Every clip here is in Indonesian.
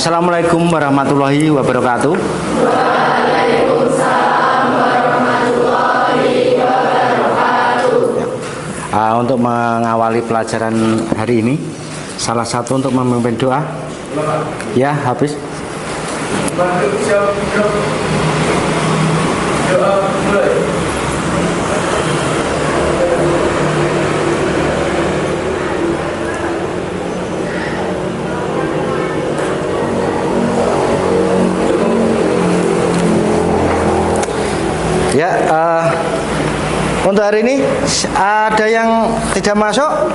Assalamualaikum warahmatullahi wabarakatuh. Waalaikumsalam warahmatullahi wabarakatuh. Untuk mengawali pelajaran hari ini, salah satu untuk memimpin doa. Ya, habis. Ya, untuk hari ini ada yang tidak masuk?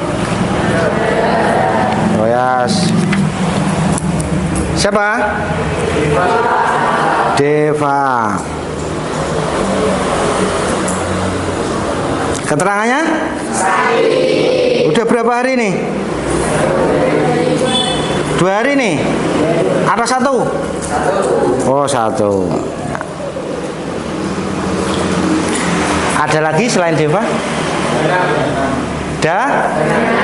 Oh ya. Siapa? Deva. Keterangannya? Udah berapa hari nih? 2 hari nih? Ada 1? Oh, 1. Ada lagi selain Deva?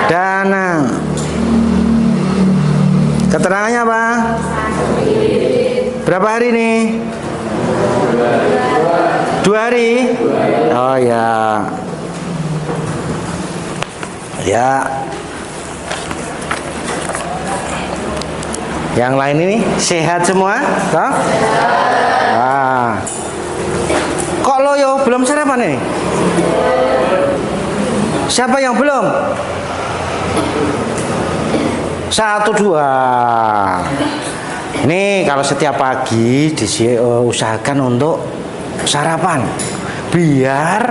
Dana. Keterangannya apa? Berapa hari nih? 2 hari? Oh ya. Ya. Yang lain ini sehat semua? Toh? Ah. Kok loyo belum sarapan nih? Siapa yang belum? 1, 2. Ini kalau setiap pagi usahakan untuk sarapan, biar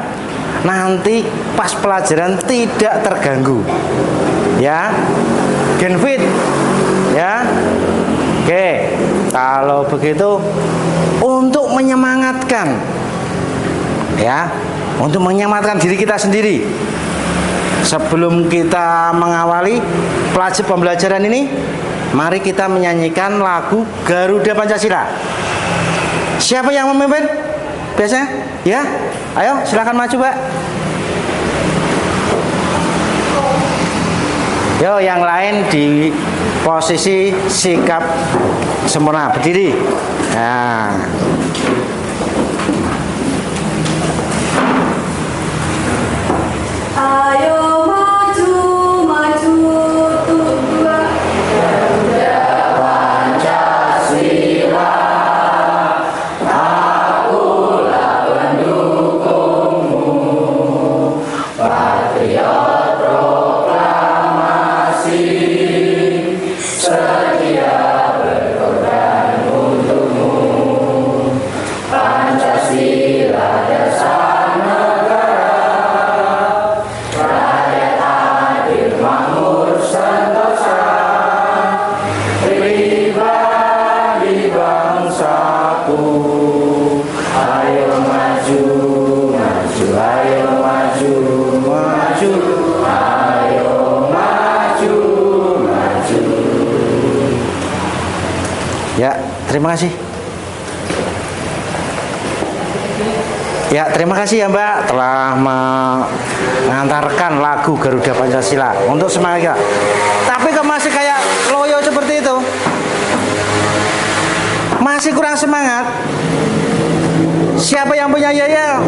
nanti pas pelajaran tidak terganggu. Ya, gen fit. Ya, oke. Kalau begitu, untuk menyemangatkan. Ya, untuk menyemangatkan diri kita sendiri. Sebelum kita mengawali pembelajaran ini, mari kita menyanyikan lagu Garuda Pancasila. Siapa yang memimpin? Biasanya? Ya, ayo silakan maju, Pak. Yo, yang lain di posisi sikap sempurna, berdiri. Nah. Ayo maju, maju, tunggu Garuda Pancasila. Akulah pendukungmu, patriot proklamasi, setia berkorban untukmu. Pancasila dasar negara, rakyat adil makmur sentosa, pribadi bangsaku. Ayo maju, maju, ayo maju, maju, ayo maju, maju. Ya, terima kasih. Ya, terima kasih ya Mbak telah mengantarkan lagu Garuda Pancasila untuk semangat kita. Tapi kok masih kayak loyo seperti itu? Masih kurang semangat? Siapa yang punya yel?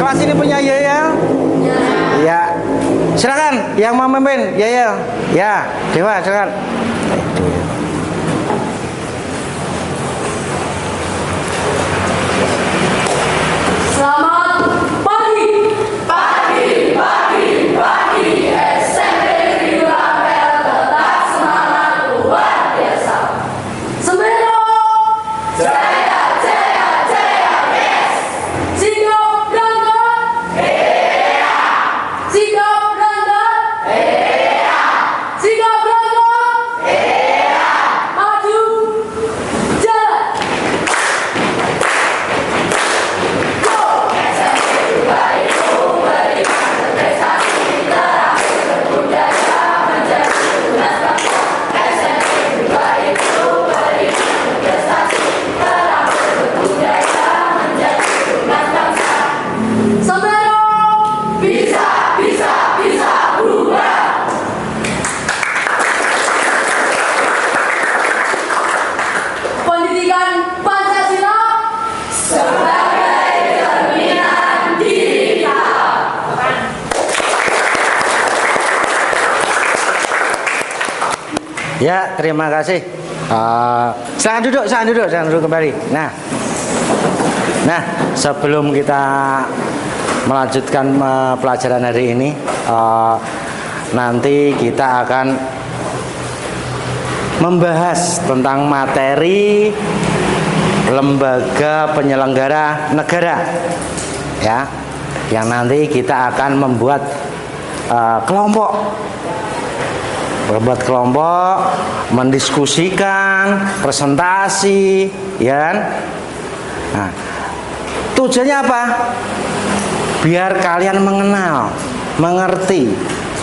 Kelas ini punya yel? Ya. Silakan yang mau memimpin yel. Ya, Dewa silakan. Selamat pagi. Pagi, pagi, pagi. SMP Negeri Ampel tetap semangat luar biasa. Semero. Jaya, jaya, jaya, yes. Sikap berangkat. Iya. Sikap berangkat. Iya. Sikap berangkat. Iya. Maju. Jalan. Go. Ya, terima kasih. Silakan duduk kembali. Nah, sebelum kita melanjutkan pelajaran hari ini, nanti kita akan membahas tentang materi lembaga penyelenggara negara, ya, yang nanti kita akan membuat kelompok, mendiskusikan, presentasi, ya kan? Nah, tujuannya apa? Biar kalian mengenal, mengerti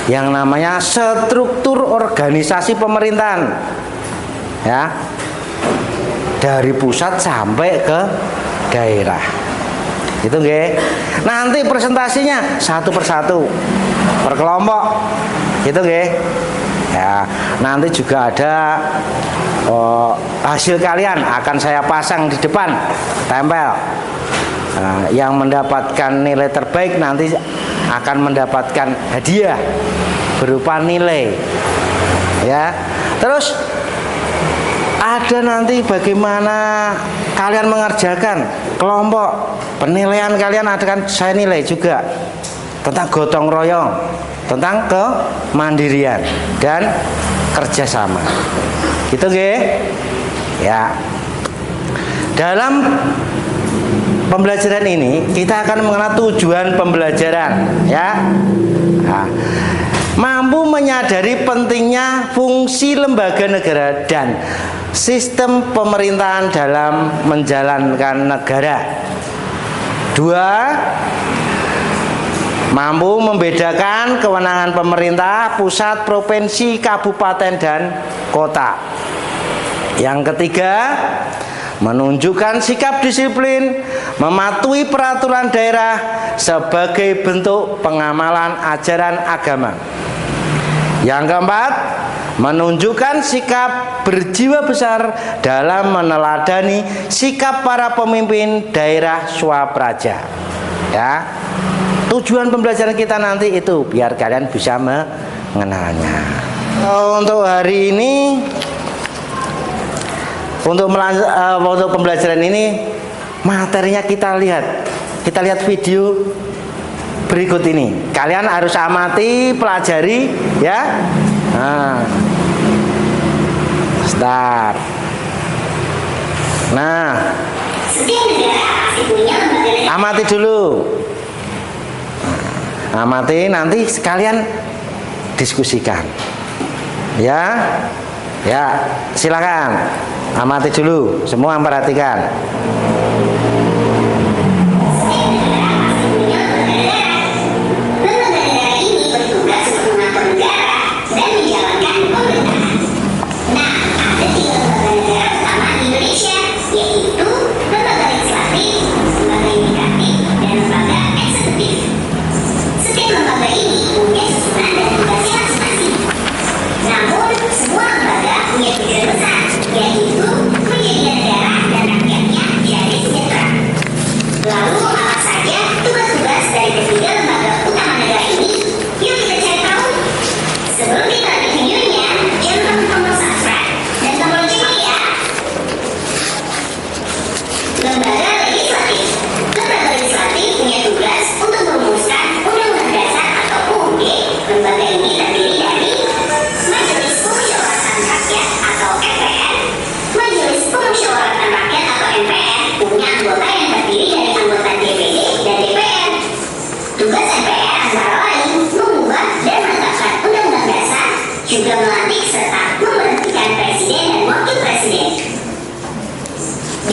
yang namanya struktur organisasi pemerintahan, ya, dari pusat sampai ke daerah. Itu nggih. Nanti presentasinya satu persatu, per kelompok. Itu nggih. Ya, nanti juga ada hasil kalian akan saya pasang di depan, tempel. Yang mendapatkan nilai terbaik nanti akan mendapatkan hadiah berupa nilai, ya. Terus ada nanti bagaimana kalian mengerjakan kelompok, penilaian kalian akan saya nilai juga tentang gotong royong, tentang kemandirian dan kerjasama. Gitu nggih? Ya. Dalam pembelajaran ini kita akan mengenal tujuan pembelajaran, ya. Nah, mampu menyadari pentingnya fungsi lembaga negara dan sistem pemerintahan dalam menjalankan negara. 2. Mampu membedakan kewenangan pemerintah pusat, provinsi, kabupaten, dan kota. Yang ketiga, menunjukkan sikap disiplin, mematuhi peraturan daerah sebagai bentuk pengamalan ajaran agama. Yang keempat, menunjukkan sikap berjiwa besar dalam meneladani sikap para pemimpin daerah swapraja. Ya. Tujuan pembelajaran kita nanti itu biar kalian bisa mengenalnya. Untuk hari ini, untuk pembelajaran ini materinya kita lihat video berikut ini. Kalian harus amati, pelajari, ya. Start. Amati dulu. Amati, nanti sekalian diskusikan. Ya. Ya, silakan. Amati dulu, semua perhatikan.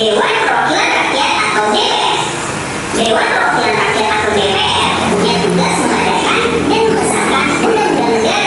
Dewan Perwakilan Rakyat atau DPR. Dewan Perwakilan Rakyat atau DPR punya tugas mengadakan dan mengesahkan undang-undang negara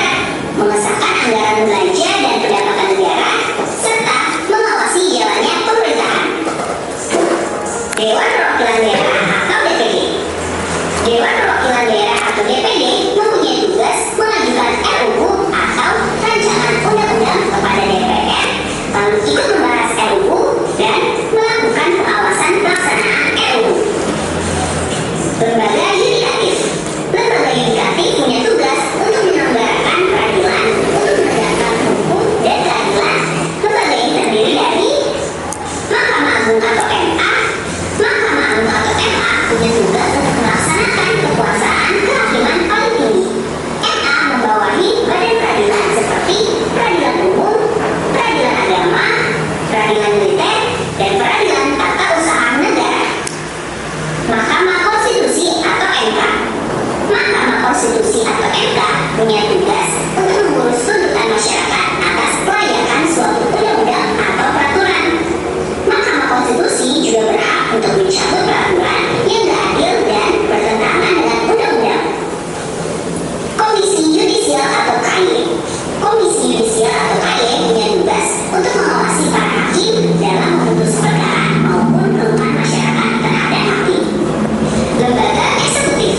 atau MK punya tugas untuk mengurus tuntutan masyarakat atas kelayakan suatu undang-undang atau peraturan. Mahkamah Konstitusi juga berhak untuk mencabut peraturan yang tidak adil dan bertentangan dengan undang-undang. Komisi Yudisial atau KY. Komisi Yudisial atau KY punya tugas untuk mengawasi para hakim dalam memutus perkara maupun keluhan masyarakat terhadap hakim. Lembaga Eksekutif.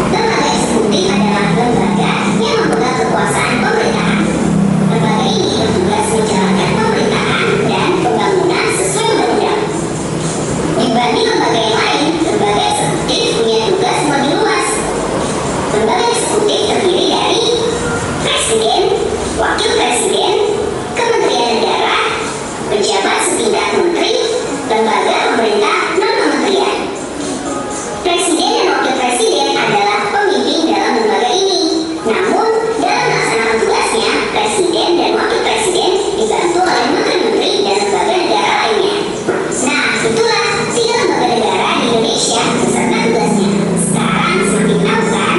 Lembaga Eksekutif adalah lembaga yang memegang kekuasaan pemerintahan. Lembaga ini bertugas menjalankan pemerintahan dan pembangunan sesuai undang-undang. Dibanding lembaga yang lain, lembaga eksekutif punya tugas lebih luas. Lembaga eksekutif terdiri dari Presiden, Wakil Presiden, Kementerian Negara, pejabat setingkat menteri, lembaga pemerintah non-kementerian. Presiden dan Wakil Presiden adalah pemimpin dalam lembaga ini. Namun, dalam melaksanakan tugasnya, Presiden dan Wakil Presiden dibantu oleh menteri-menteri dan lembaga negara lainnya. Nah, itulah 3 lembaga negara di Indonesia beserta tugasnya. Sekarang semakin tahu kan?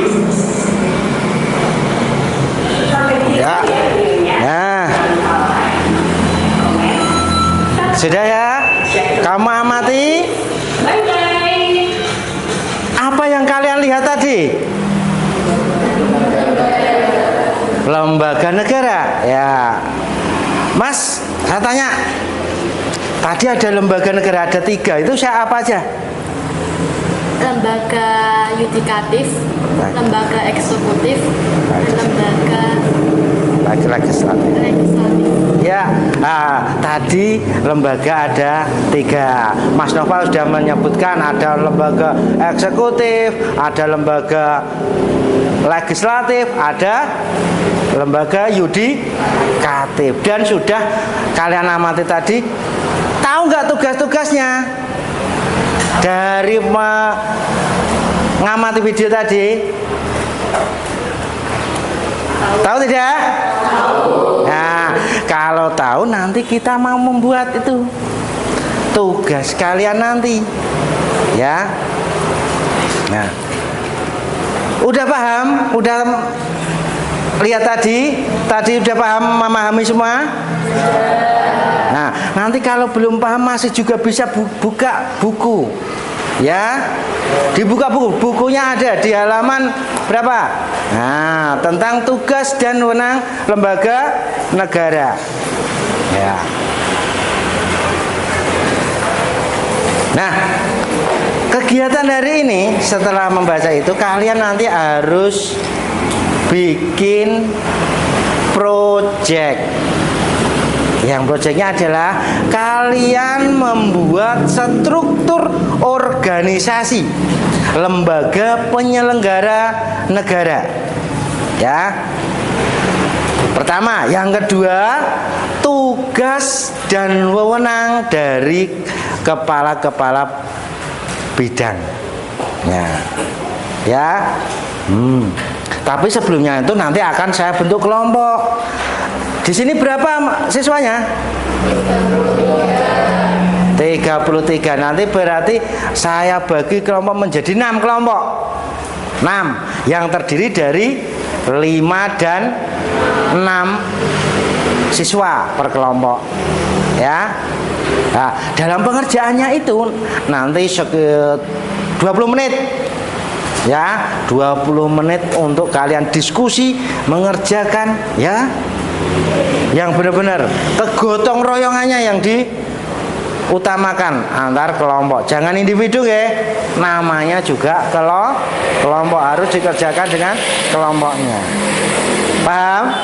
Ya. Nah, sudah ya. Kamu amati apa yang kalian lihat tadi? Lembaga negara. Ya, Mas, saya tanya. Tadi ada lembaga negara, ada 3. Itu saya apa aja? Lembaga yudikatif, lembaga eksekutif, dan lembaga Legislatif. legislatif. Ya, tadi lembaga ada 3. Mas Noval sudah menyebutkan ada lembaga eksekutif, ada lembaga legislatif, ada lembaga yudikatif. Dan sudah kalian amati tadi, tahu nggak tugas-tugasnya? Dari mengamati video tadi, tahu tidak? Nah, kalau tahu nanti kita mau membuat itu tugas kalian nanti, ya. Nah, udah paham? Udah lihat tadi udah paham, memahami semua? Nah, nanti kalau belum paham masih juga bisa buka buku, ya. Dibuka bukunya ada di halaman berapa? Nah, tentang tugas dan wewenang lembaga negara, ya. Nah, kegiatan hari ini setelah membaca itu kalian nanti harus bikin project. Yang proyeknya adalah kalian membuat struktur organisasi lembaga penyelenggara negara, ya. Pertama, yang kedua, tugas dan wewenang dari kepala-kepala bidang, ya. Tapi sebelumnya itu nanti akan saya bentuk kelompok. Di sini berapa siswanya? 33. Nanti berarti saya bagi kelompok menjadi 6 kelompok. 6 yang terdiri dari 5 dan 6 siswa per kelompok, ya. Nah, dalam pengerjaannya itu nanti 20 menit, ya. 20 menit untuk kalian diskusi mengerjakan, ya. Yang benar-benar kegotong royongannya yang diutamakan antar kelompok, jangan individu, ya. Namanya juga kelompok harus dikerjakan dengan kelompoknya. Paham?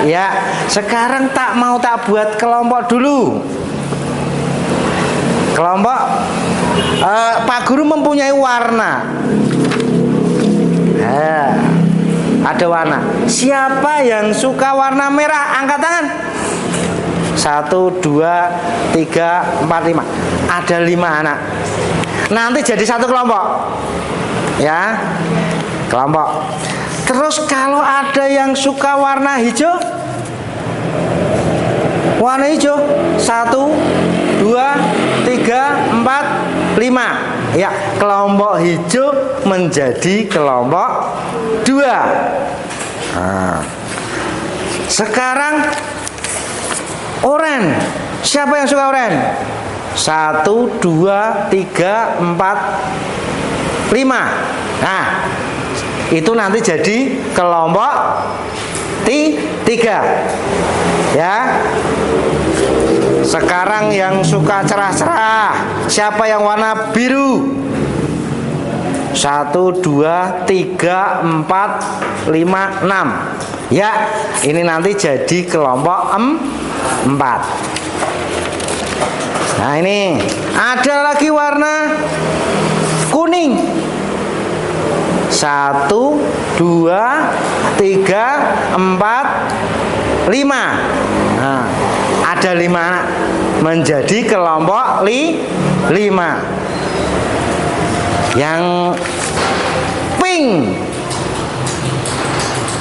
Ya. Sekarang tak buat kelompok dulu. Kelompok Pak Guru mempunyai warna. Ada warna. Siapa yang suka warna merah? Angkat tangan. 1, 2, 3, 4, 5. Ada 5 anak. Nanti jadi satu kelompok, ya. Kelompok. Terus kalau ada yang suka warna hijau, warna hijau 1, 2, 3, 4, 5. ya, kelompok hijau menjadi kelompok 2. Nah, sekarang oranye. Siapa yang suka oranye? 1, 2, 3, 4, 5. Nah, itu nanti jadi kelompok 3. Ya. Sekarang yang suka cerah-cerah, siapa yang warna biru? 1, 2, 3, 4, 5, 6. Ya, ini nanti jadi kelompok 4. Nah, ini ada lagi warna kuning. 1, 2, 3, 4, 5. Nah, ada 5 anak menjadi kelompok 5. Yang pink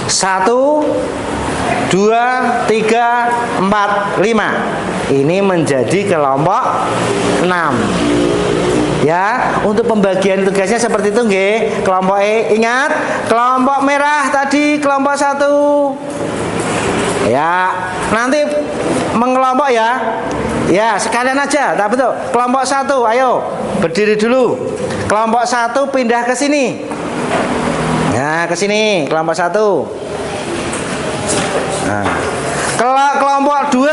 1, 2, 3, 4, 5. Ini menjadi kelompok 6. Ya, untuk pembagian tugasnya seperti itu nggih. Kelompok E, ingat, kelompok merah tadi kelompok 1. Ya, nanti mengelompok ya. Ya, sekalian aja, tak betul. Kelompok 1, ayo berdiri dulu. Kelompok 1 pindah ke sini. Nah, ke sini kelompok 1. Nah, kelompok 2.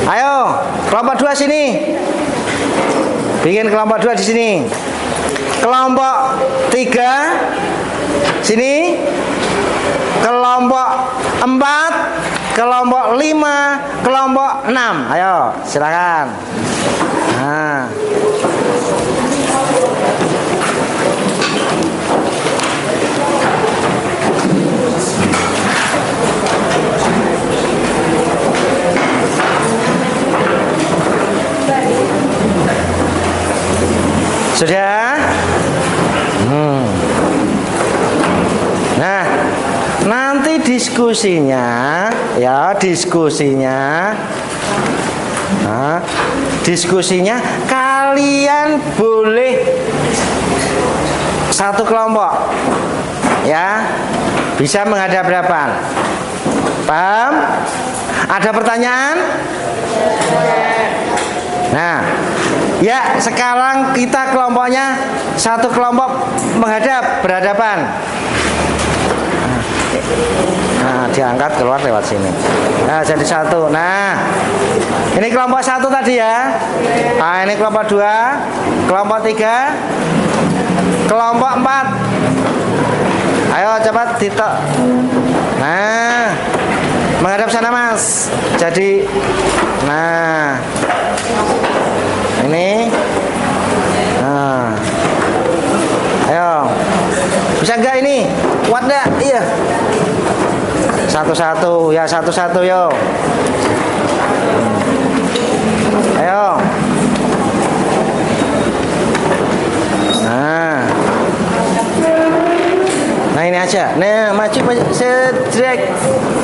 Ayo, kelompok 2 sini. Bikin kelompok 2 di sini. Kelompok 3 sini. Kelompok 4, kelompok 5, kelompok 6. Ayo, silakan. Nah. Sudah? Nah, nanti diskusinya, ya diskusinya, kalian boleh satu kelompok, ya, bisa menghadap-hadapan. Paham? Ada pertanyaan? Nah, ya, sekarang kita kelompoknya satu kelompok berhadapan. Nah, diangkat keluar lewat sini. Nah, jadi 1. Nah, ini kelompok 1 tadi ya. Nah, ini kelompok 2, kelompok 3, kelompok 4. Ayo cepat ditok. Nah, menghadap sana Mas. Jadi, nah, ini. Nah, ayo. Bisa enggak ini? Kuat enggak? Iya. Satu-satu, ya satu-satu yo. Ayo. Nah, ini aja. Nah, maju sedrek.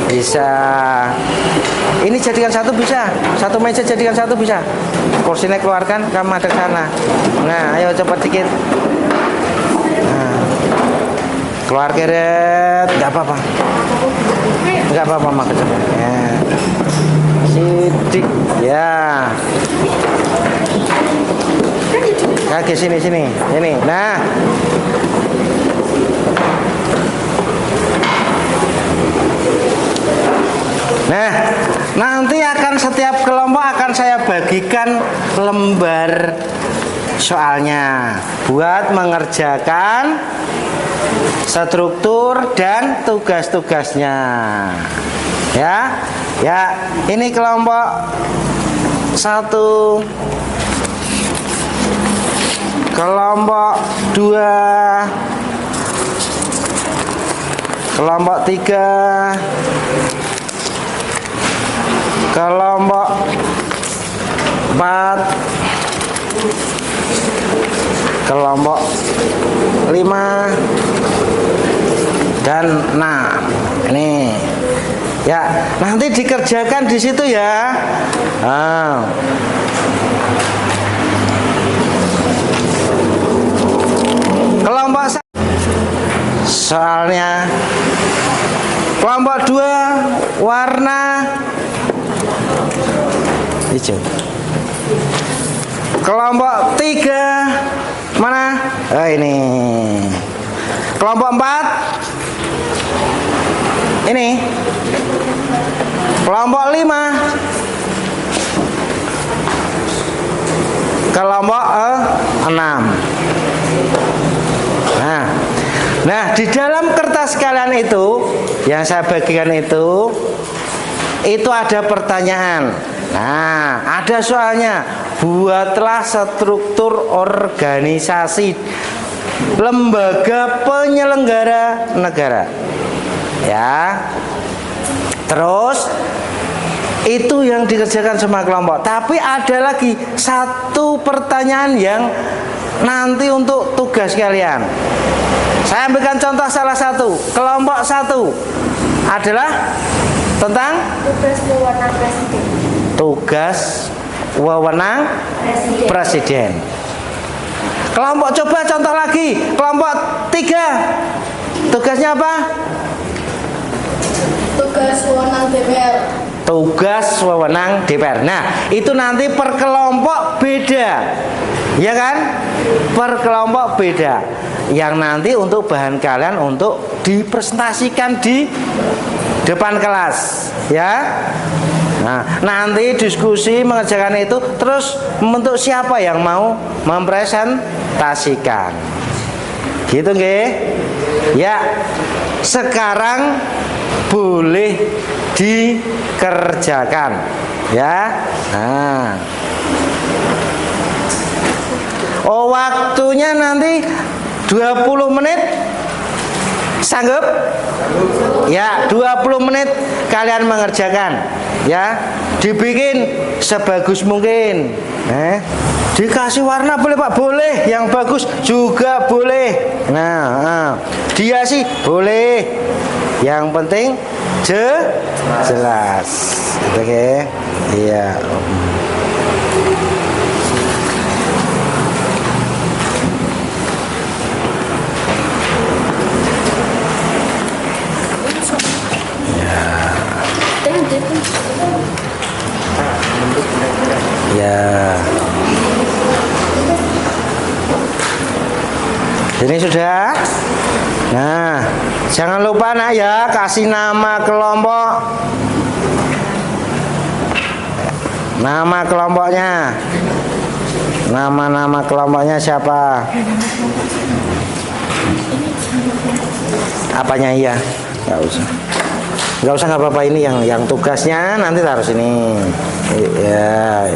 Bisa. Ini jadikan satu bisa. Satu meja jadikan satu bisa. Kursinya keluarkan, kamu ada ke sana. Nah, ayo cepat dikit. Keluar keret, nggak apa-apa, nggak apa-apa mak ya. Sidik, ya. Kaki sini, ini. Nah, nanti akan setiap kelompok akan saya bagikan lembar soalnya buat mengerjakan struktur dan tugas-tugasnya. Ya. Ini kelompok 1, kelompok 2, kelompok 3, kelompok 4, kelompok 5 dan 6. Ini ya, nanti dikerjakan di situ ya. Kelompok soalnya kelompok 2 warna hijau. Kelompok 3 mana? Oh, ini. Kelompok 4 ini. Kelompok 5 kelompok 6. Nah, di dalam kertas kalian itu yang saya bagikan itu ada pertanyaan. Nah, ada soalnya. Buatlah struktur organisasi lembaga penyelenggara negara. Ya. Terus itu yang dikerjakan semua kelompok. Tapi ada lagi satu pertanyaan yang nanti untuk tugas kalian. Saya ambilkan contoh salah satu. Kelompok 1 adalah tentang Tugas wewenang presiden. Tugas wewenang presiden. Kelompok coba contoh lagi. Kelompok 3 tugasnya apa? Tugas wewenang DPR. Tugas wewenang DPR. Nah, itu nanti per kelompok beda. Ya kan? Per kelompok beda. Yang nanti untuk bahan kalian untuk dipresentasikan di depan kelas, ya. Nah, nanti diskusi mengerjakan itu terus membentuk siapa yang mau mempresentasikan. Gitu nggih? Ya. Sekarang boleh dikerjakan, ya. Nah. Oh, waktunya nanti 20 menit. Sanggup? Ya, 20 menit kalian mengerjakan. Ya, dibikin sebagus mungkin. Dikasih warna boleh Pak? Boleh. Yang bagus juga boleh. Nah, dia sih boleh. Yang penting jelas. Oke. Iya. Ya. Ini sudah. Nah, jangan lupa nak ya, kasih nama kelompok. Nama kelompoknya. Nama-nama kelompoknya siapa? Apanya iya? Nggak usah. Nggak usah, nggak apa-apa, ini yang tugasnya nanti taruh sini. Ya.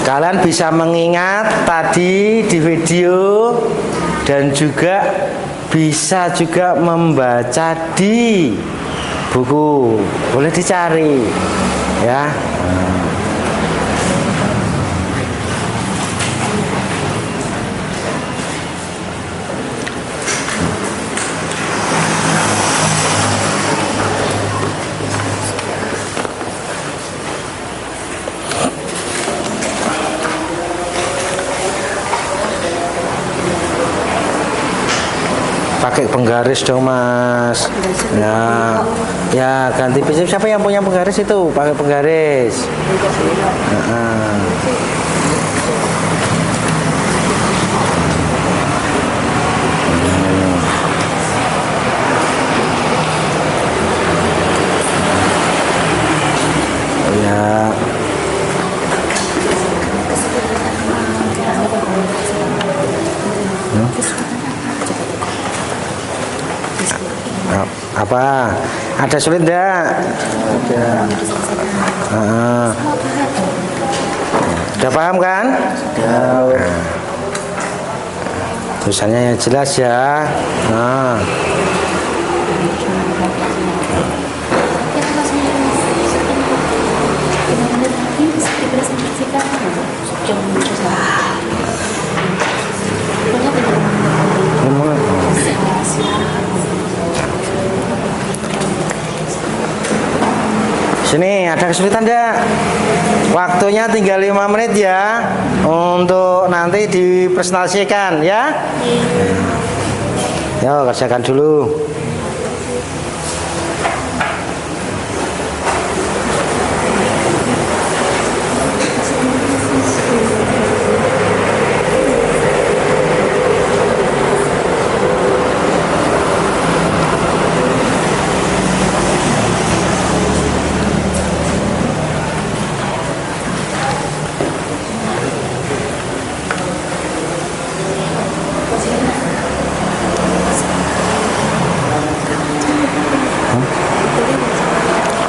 Kalian bisa mengingat tadi di video dan juga bisa juga membaca di buku. Boleh dicari, ya. Pakai penggaris dong Mas. Ya ganti prinsip. Siapa yang punya penggaris itu pakai penggaris. Ya. Apa? Ada sulit enggak? Ada. Udah paham kan? Tulisannya yang jelas ya. Sini ada kesulitan enggak? Waktunya tinggal 5 menit ya untuk nanti dipresentasikan ya. Yo, kerjakan dulu.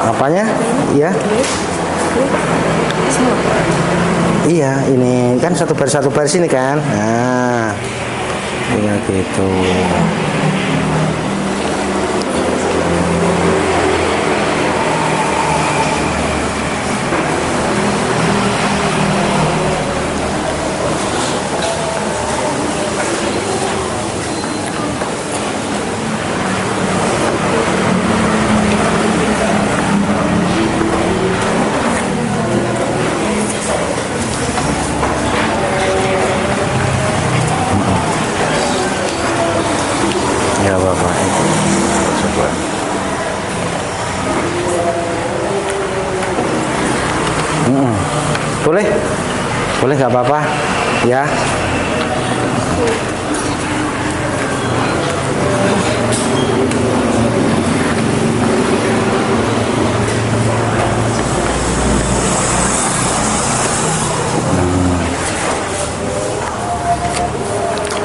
Apanya? Iya. Iya, ini kan satu baris ini kan. Nah, tinggal gitu. Ya Bapak, itu coba. Boleh, boleh nggak apa-apa, ya.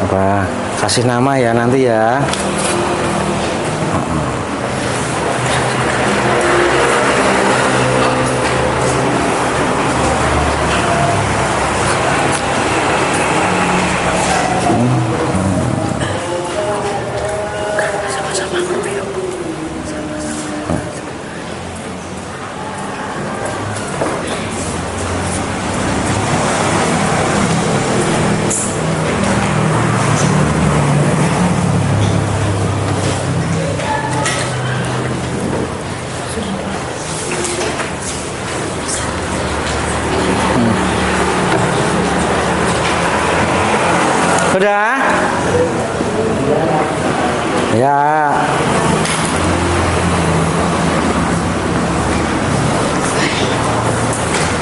Apa? Kasih nama ya nanti ya. Sudah? Ya.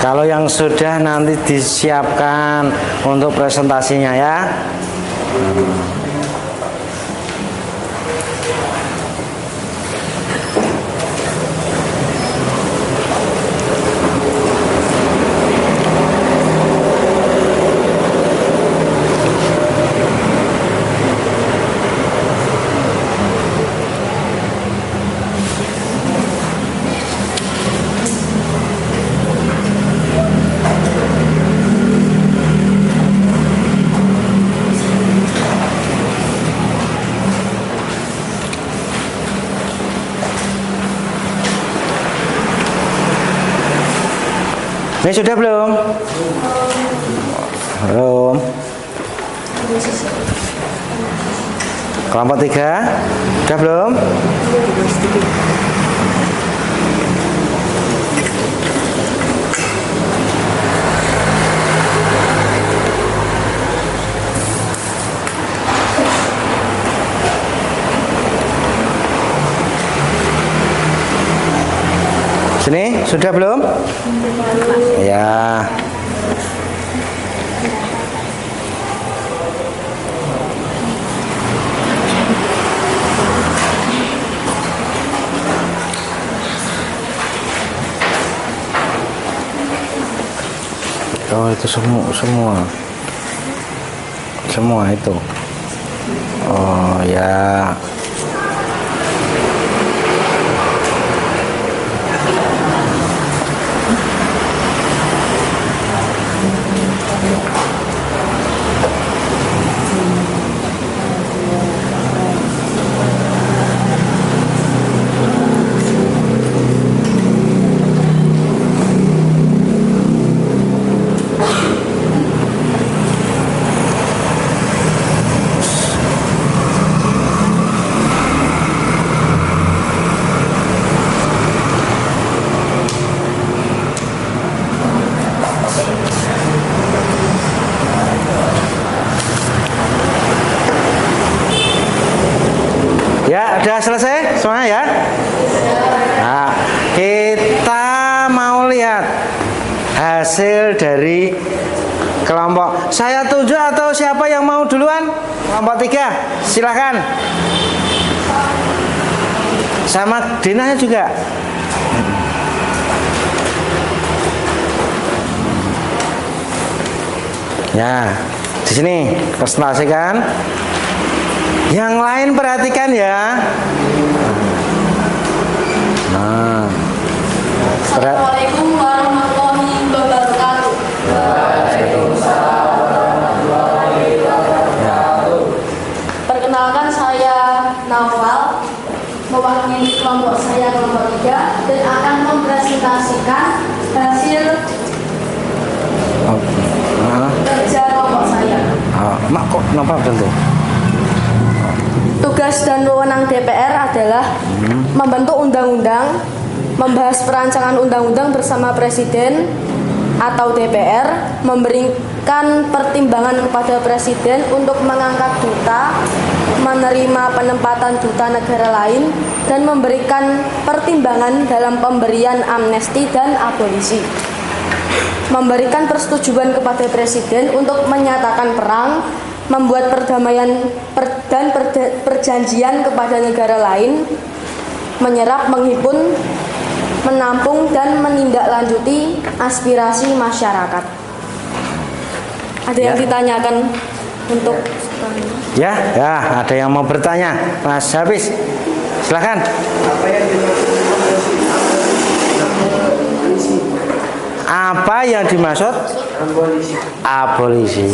Kalau yang sudah nanti disiapkan untuk presentasinya ya. Ini sudah belum? Belum. Kelompok 3 sudah belum? Sini sudah belum? Ya. Oh itu semua itu. Oh ya. Sudah selesai semuanya ya? Nah, kita mau lihat hasil dari kelompok. Saya tunjuk atau siapa yang mau duluan? Kelompok 3, silakan. Sama Dinanya juga. Ya, di sini presentasikan. Yang lain perhatikan ya. Nah, Assalamualaikum warahmatullahi wabarakatuh. Perkenalkan, saya Naufal, mewakili kelompok saya kelompok 3 dan akan mempresentasikan hasil kerja kelompok saya. Mak kok nampak tentu? Tugas dan wewenang DPR adalah membentuk undang-undang, membahas perancangan undang-undang bersama Presiden atau DPR, memberikan pertimbangan kepada Presiden untuk mengangkat duta, menerima penempatan duta negara lain, dan memberikan pertimbangan dalam pemberian amnesti dan abolisi. Memberikan persetujuan kepada Presiden untuk menyatakan perang, membuat perdamaian dan perjanjian kepada negara lain, menyerap, menghimpun, menampung, dan menindaklanjuti aspirasi masyarakat. Ada yang ditanyakan untuk Ya, ada yang mau bertanya, Mas Hafiz. Silakan. Apa yang dimaksud abolisi?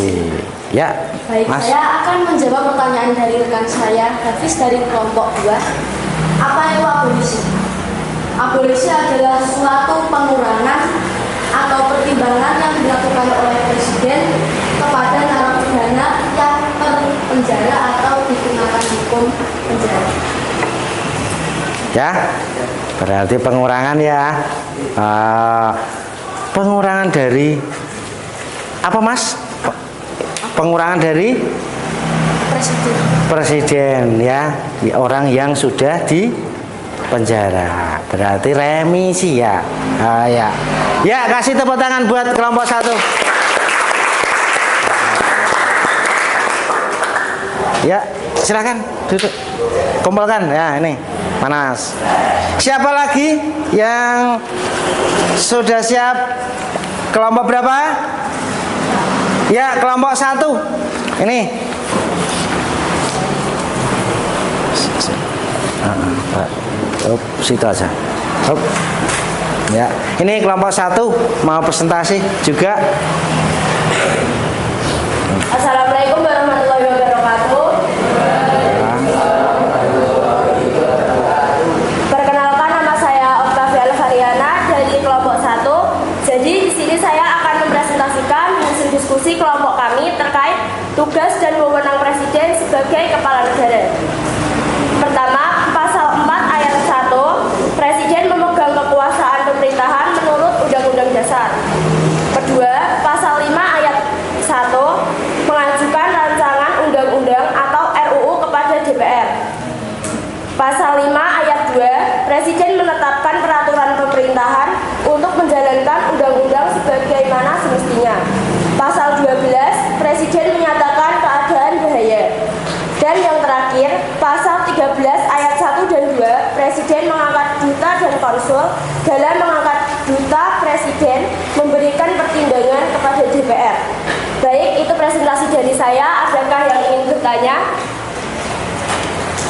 Ya, Baik, Mas. saya akan menjawab pertanyaan dari rekan saya, Hafiz dari kelompok 2. Apa itu abolisi? Abolisi adalah suatu pengurangan atau pertimbangan yang dilakukan oleh Presiden kepada narapidana yang terpenjara atau dikenakan hukum penjara. Ya, berarti pengurangan ya. Pengurangan dari apa, Mas? Pengurangan dari presiden ya, orang yang sudah di penjara. Berarti remisi ya. Ya, kasih tepuk tangan buat kelompok 1. Ya, silakan duduk. Kumpulkan ya, ini panas. Siapa lagi yang sudah siap? Kelompok berapa? Ya, kelompok 1. Ini. Situ aja. Ya, ini kelompok 1 mau presentasi juga. Assalamualaikum warahmatullahi wabarakatuh. Perkenalkan, nama saya Oktavia Alvariana dari kelompok 1. Jadi di sini saya akan mempresentasikan hasil diskusi kelompok kami terkait tugas dan wewenang Presiden sebagai kepala negara. Pertama, pasal 4 ayat 1, Presiden memegang kekuasaan pemerintahan menurut Undang-Undang Dasar. Kedua, pasal 5 ayat 1, mengajukan rancangan undang-undang atau RUU kepada DPR. Pasal 5 ayat 2, Presiden menetapkan peraturan pemerintahan untuk menjalankan undang-undang sebagaimana semestinya. Pasal 12, Presiden menyatakan keadaan bahaya. Dan yang terakhir, pasal 13 ayat 1 dan 2, Presiden mengangkat duta dan konsul. Dalam mengangkat duta, Presiden memberikan pertimbangan kepada DPR. Baik, itu presentasi dari saya. Adakah yang ingin bertanya?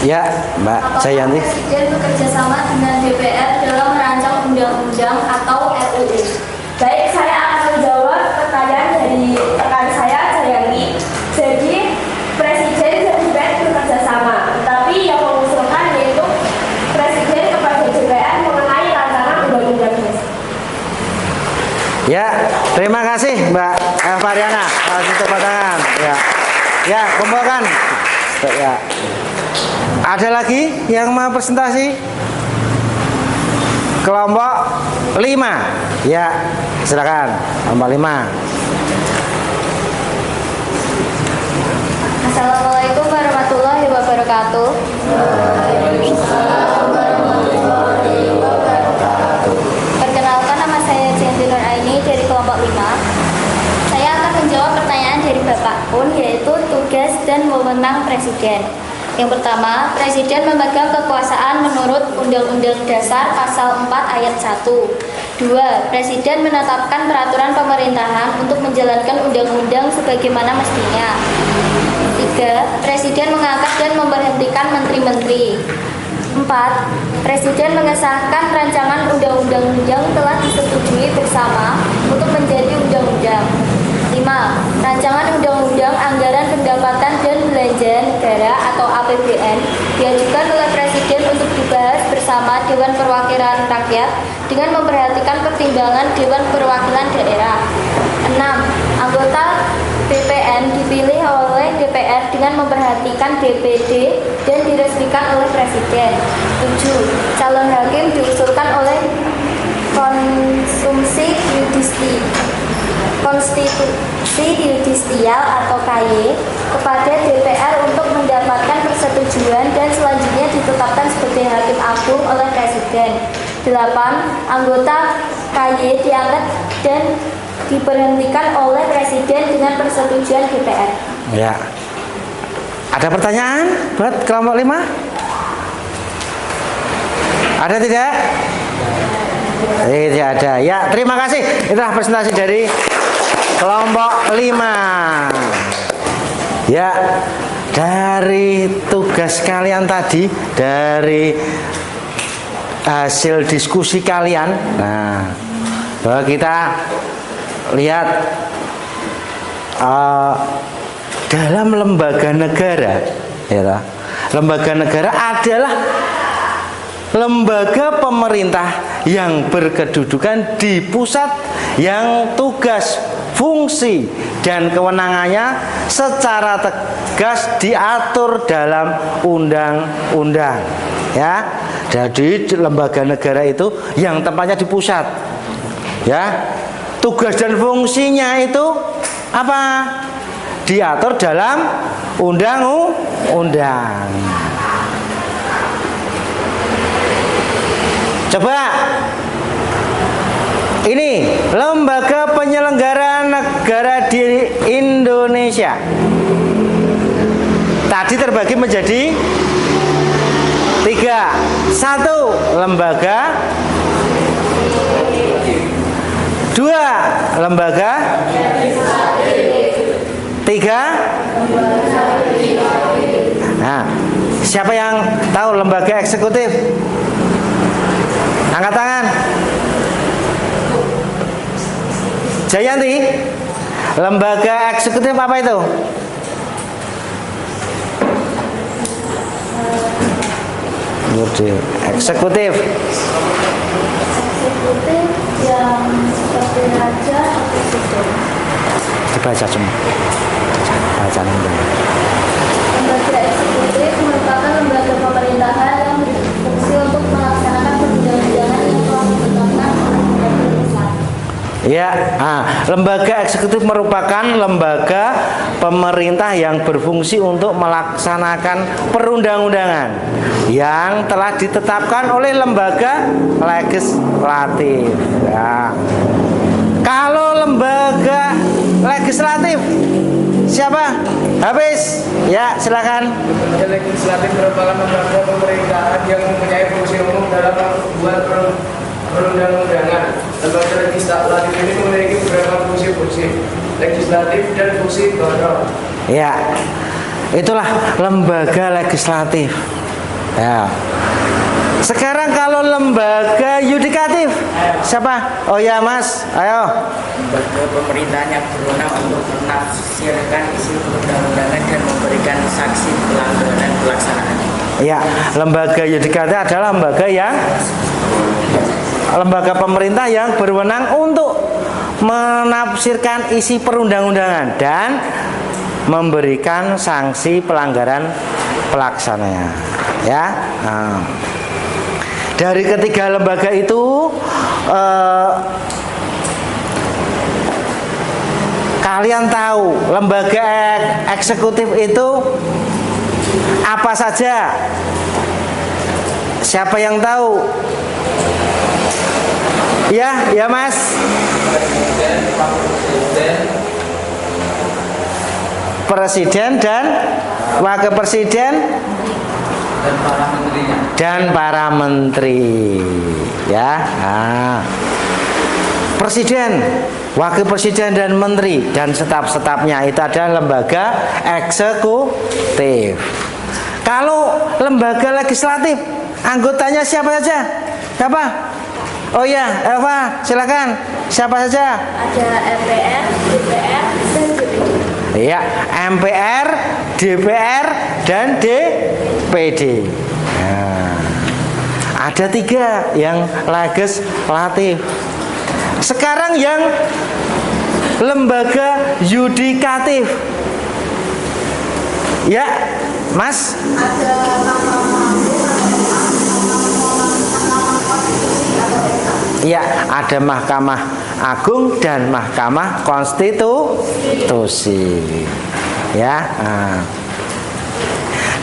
Ya, Mbak Jayanti. Presiden bekerja sama dengan DPR dalam merancang undang-undang atau RUU? Baik, saya akan menjawab pertanyaan dari rekan saya, Jayanti. Jadi, Presiden dan DPR bekerja sama, tetapi yang mengusulkan yaitu Presiden kepada DPR mengenai rancangan undang-undang. Ya, terima kasih Mbak Elvariana. Kasih tepuk tangan. Ya, kumpulkan. Ya. Ada lagi yang mau presentasi? Kelompok 5. Ya, silakan. Kelompok 5. Assalamualaikum warahmatullahi wabarakatuh. Perkenalkan, nama saya Jenti Nur Aini dari kelompok 5. Saya akan menjawab pertanyaan dari Bapak Pun, yaitu tugas dan wewenang Presiden. Yang pertama, Presiden memegang kekuasaan menurut Undang-Undang Dasar Pasal 4 Ayat 1. 2. Presiden menetapkan peraturan pemerintahan untuk menjalankan undang-undang sebagaimana mestinya. 3. Presiden mengangkat dan memberhentikan menteri-menteri. 4. Presiden mengesahkan rancangan undang-undang yang telah disetujui bersama untuk menjadi undang-undang. 5. Rancangan undang-undang anggaran pendapatan dan belanja negara atau APBN diajukan oleh Presiden untuk dibahas bersama Dewan Perwakilan Rakyat dengan memperhatikan pertimbangan Dewan Perwakilan Daerah. 6. Anggota BPN dipilih oleh DPR dengan memperhatikan DPD dan diresmikan oleh Presiden. 7. Calon hakim diusulkan oleh Konstitusi Yudisial atau KY kepada DPR untuk mendapatkan persetujuan dan selanjutnya ditetapkan sebagai hakim agung oleh Presiden. 8. Anggota KY diangkat dan diberhentikan oleh Presiden dengan persetujuan DPR. Ya. Ada pertanyaan buat kelompok 5? Ada tidak? Tidak ada. Ya, terima kasih. Itulah presentasi dari kelompok 5. Ya, dari tugas kalian tadi, dari hasil diskusi kalian, nah, bahwa kita lihat dalam lembaga negara, ya, lembaga negara adalah lembaga pemerintah yang berkedudukan di pusat, yang tugas, fungsi, dan kewenangannya secara tegas diatur dalam undang-undang. Ya, jadi lembaga negara itu yang tempatnya di pusat. Ya, tugas dan fungsinya itu apa? Diatur dalam undang-undang. Coba ini lembaga penyelenggara negara di Indonesia tadi terbagi menjadi 3. 1. Lembaga. 2. Lembaga. 3. Nah, siapa yang tahu lembaga eksekutif? Angkat tangan. Jayanti, lembaga eksekutif apa itu? Eksekutif. Eksekutif yang seperti raja atau presiden. Dibaca semua. Baca dulu. Lembaga eksekutif merupakan lembaga pemerintahan yang berfungsi untuk melaksanakan perundang-undangan yang telah ditetapkan oleh lembaga legislatif. Ya, lembaga eksekutif merupakan lembaga pemerintah yang berfungsi untuk melaksanakan perundang-undangan yang telah ditetapkan oleh lembaga legislatif. Ya. Kalau lembaga legislatif siapa? Habis. Ya, silakan. Lembaga legislatif merupakan lembaga pemerintahan yang mempunyai fungsi umum dalam membuat perundang-undangan. Lembaga legislatif ini memiliki beberapa fungsi legislatif dan fungsi kontrol. Ya, itulah lembaga legislatif. Ya. Sekarang kalau lembaga yudikatif siapa? Oh ya Mas, ayo. Lembaga pemerintahan yang berwenang untuk menafsirkan isi perundang-undangan dan memberikan sanksi pelanggaran pelaksanaan. Ya, lembaga yudikatif adalah lembaga pemerintah yang berwenang untuk menafsirkan isi perundang-undangan dan memberikan sanksi pelanggaran pelaksananya. Ya. Nah. Dari ketiga lembaga itu Kalian tahu lembaga eksekutif itu apa saja? Siapa yang tahu? Ya, ya Mas. Presiden dan wakil presiden dan para menteri. Ya. Nah. Presiden, wakil presiden dan menteri dan staf-stafnya itu adalah lembaga eksekutif. Kalau lembaga legislatif, anggotanya siapa saja? Siapa? Oh ya, Elva, silakan. Siapa saja? Ada MPR, DPR, dan DPD. Iya, MPR, DPR, dan DPD. Nah, ada 3 yang legislatif. Sekarang yang lembaga yudikatif. Ya, Mas. Ya, ada Mahkamah Agung dan Mahkamah Konstitusi. Ya, nah.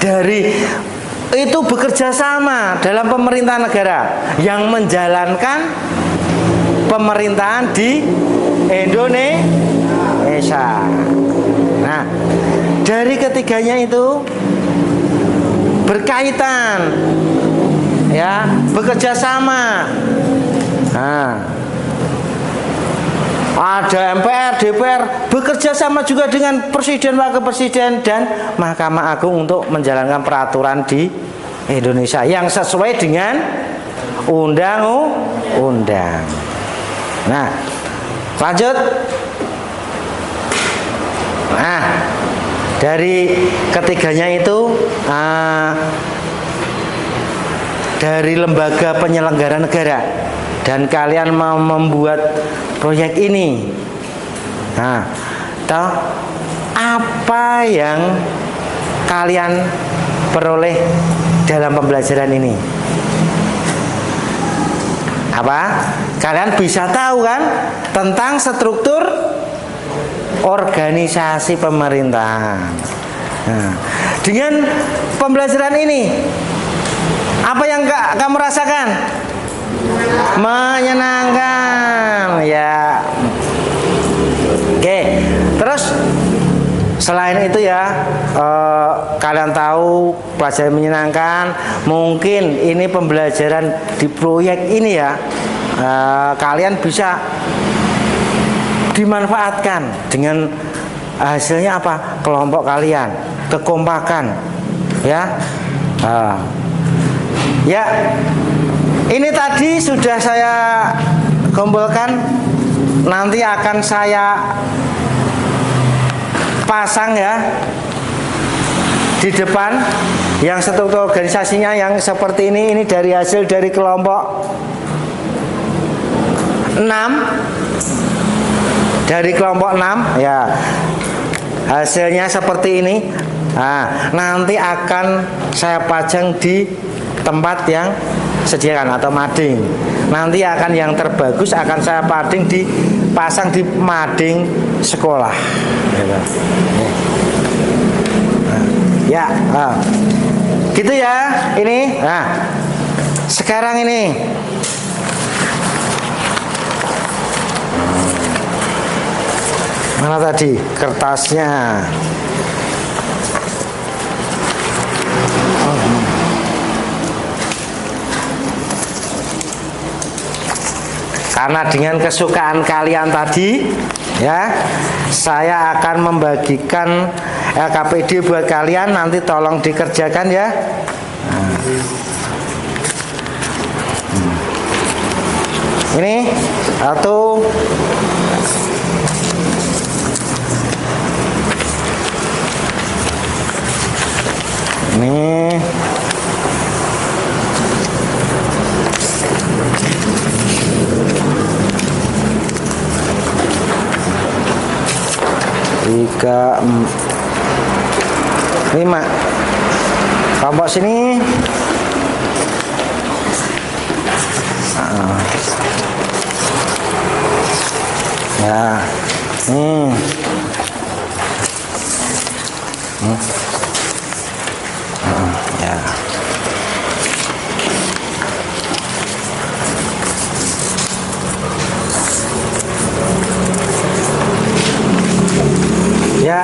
Dari itu bekerja sama dalam pemerintahan negara yang menjalankan pemerintahan di Indonesia. Nah, dari ketiganya itu berkaitan, ya, bekerja sama. Nah, ada MPR, DPR bekerja sama juga dengan presiden, wakil presiden, dan Mahkamah Agung untuk menjalankan peraturan di Indonesia yang sesuai dengan undang-undang. Nah, lanjut. Nah, dari ketiganya itu dari lembaga penyelenggara negara, dan kalian mau membuat proyek ini. Nah, tahu apa yang kalian peroleh dalam pembelajaran ini? Apa? Kalian bisa tahu kan tentang struktur organisasi pemerintahan. Nah, dengan pembelajaran ini, apa yang kamu rasakan? Menyenangkan, ya. Oke, terus selain itu ya, kalian tahu pelajaran menyenangkan. Mungkin ini pembelajaran di proyek ini ya, kalian bisa dimanfaatkan dengan hasilnya apa? Kelompok kalian, kekompakan, ya. Ya, ini tadi sudah saya kumpulkan. Nanti akan saya pasang ya di depan yang struktur organisasinya yang seperti ini. Ini dari hasil dari kelompok 6, dari kelompok 6 ya, hasilnya seperti ini. Nah, nanti akan saya pajang di tempat yang sediakan atau mading. Nanti akan yang terbagus akan saya dipasang di mading sekolah. Ya, gitu ya. Ini. Nah, sekarang ini mana tadi kertasnya? Karena dengan kesukaan kalian tadi, ya, saya akan membagikan LKPD buat kalian. Nanti tolong dikerjakan ya. Ini satu. Ini tiga, 5. Kelompok sini. Ya. Hmm. Ya. Ya.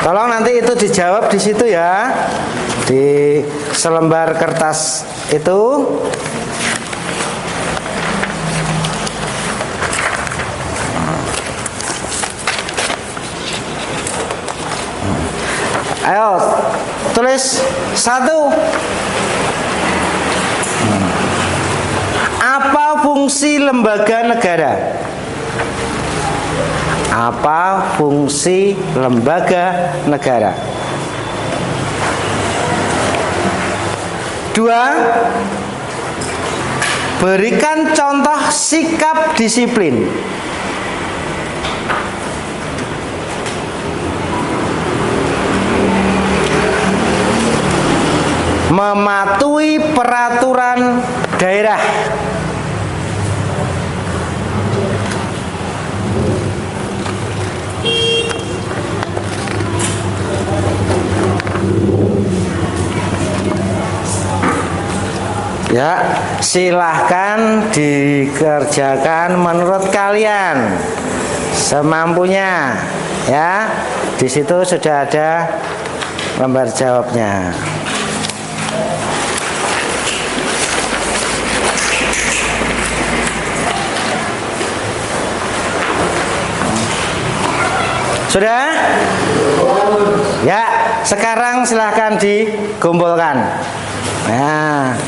Tolong nanti itu dijawab di situ ya, di selembar kertas itu. Ayo tulis 1. Apa fungsi lembaga negara? Apa fungsi lembaga negara? 2. Berikan contoh sikap disiplin. Mematuhi peraturan daerah. Ya, silahkan dikerjakan menurut kalian semampunya. Ya, di situ sudah ada lembar jawabnya. Sudah? Ya, sekarang silahkan dikumpulkan. Nah.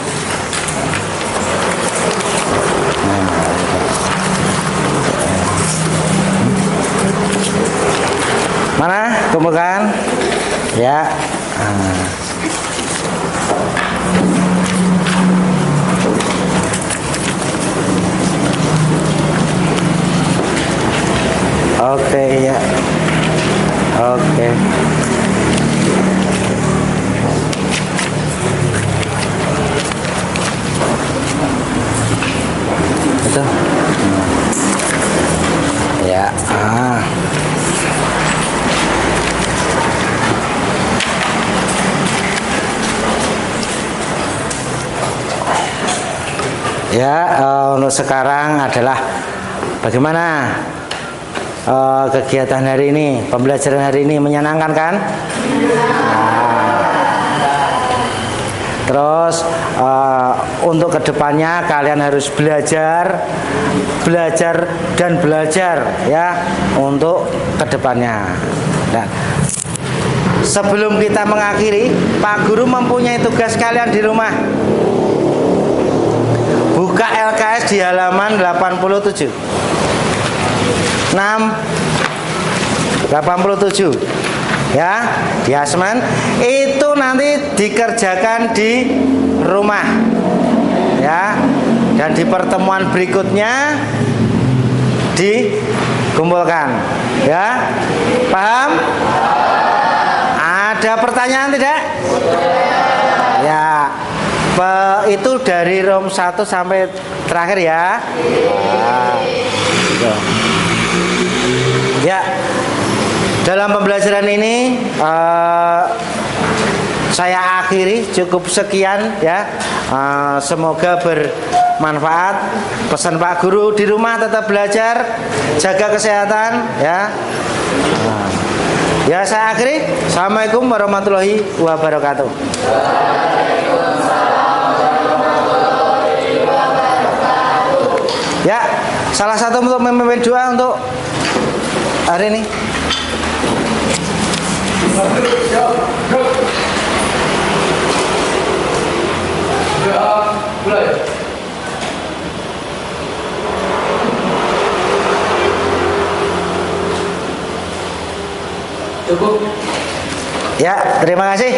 Mana? Kumpulkan. Ya. Oke, ya. Oke. Itu. Ya. Ya, untuk sekarang adalah bagaimana kegiatan hari ini, pembelajaran hari ini menyenangkan kan? Terus untuk kedepannya kalian harus belajar dan belajar ya untuk kedepannya. Nah, sebelum kita mengakhiri, Pak Guru mempunyai tugas kalian di rumah. Buka LKS di halaman 87. 87 ya, di asesmen itu nanti dikerjakan di rumah ya, dan di pertemuan berikutnya dikumpulkan ya. Paham? Ada pertanyaan tidak? Ya, itu dari room 1 sampai terakhir ya. Gitu. Ya, dalam pembelajaran ini saya akhiri cukup sekian ya. Semoga bermanfaat. Pesan Pak Guru di rumah tetap belajar, jaga kesehatan ya. Ya, saya akhiri. Assalamualaikum warahmatullahi wabarakatuh. Ya, salah satu untuk memimpin doa untuk hari ini. Cukup. Ya, terima kasih.